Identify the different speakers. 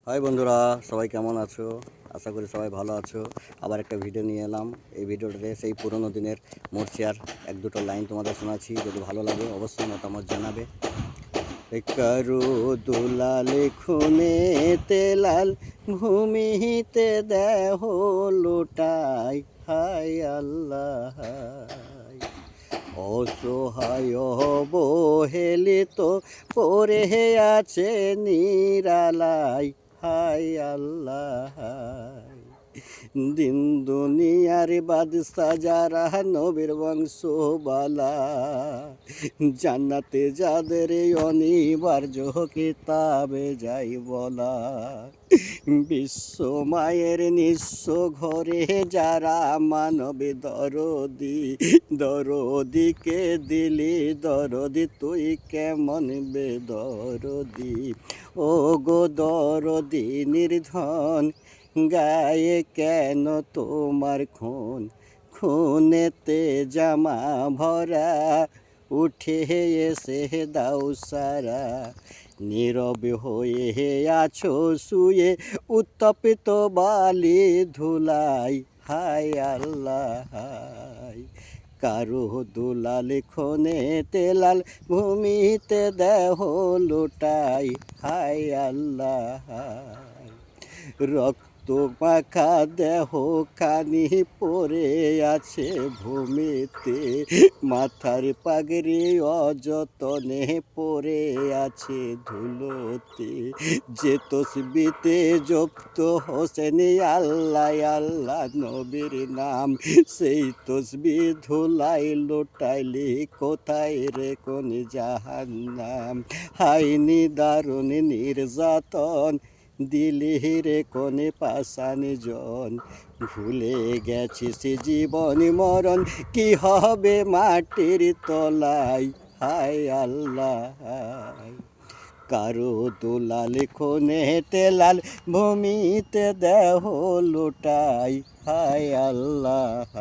Speaker 1: High বন্ধুরা, সবাই কেমন আছো? আশা করি সবাই ভালো আছো। আবার একটা ভিডিও নিয়ে এলাম। এই ভিডিওটাতে সেই পুরোনো দিনের মোর্চিয়ার এক দুটো লাইন তোমাদের শোনাচ্ছি। যদি ভালো লাগে অবশ্যই মতামত জানাবে। কারু দুলালে খুনেতে লাল ভূমিতে দেহ লোটাই, হাই আল্লাহ। অসহায় অবহেলিত পড়ে আছে নিরালাই, হাই আল্লাহ। দিন দুনিয়ার বাদশা যারা নবীর বংশবালা, জান্নাতে যাদের অনিবার্য কিতাবে যাই বলা। বিশ্ব মায়ের নিঃস্ব ঘরে যারা মানবে দরদি, দরদিকে দিলি দরদি তুই কেমন বেদরদি। ও গো দরদি নির্ধন, গায়ে কেন তোমার খুন? খুনেতে জামা ভরা, উঠে এসে দাও সারা। নীরবে হয়ে আছো শুয়ে উত্তপ্ত বালি ধুলাই, হায় আল্লাহ। কারো দুলাল খনেতে লাল ভূমিতে দেহ লোটাই, হায় আল্লাহ। রক্ত মাখা দেহ খানি পড়ে আছে ভূমিতে, মাথার পাগড়ি অযতনে পড়ে আছে ধুলোতে। যে তসবিতে জপ্ত হোসেন আল্লাহ আল্লাহ নবীর নাম, সেই তসবি ধুলাই লোটাইলি কোথায় রে কোন জাহান্নাম। হাইনি দারুণ নির্যাতন দিলি রে কোনে পাষাণ জন। ভুলে গেছিস জীবন মরণ কি হবে মাটির তলায়, হায় আল্লাহ। কারো দুলাল খনেতে লাল ভূমিতে দেহ লোটাই, হায় আল্লাহ।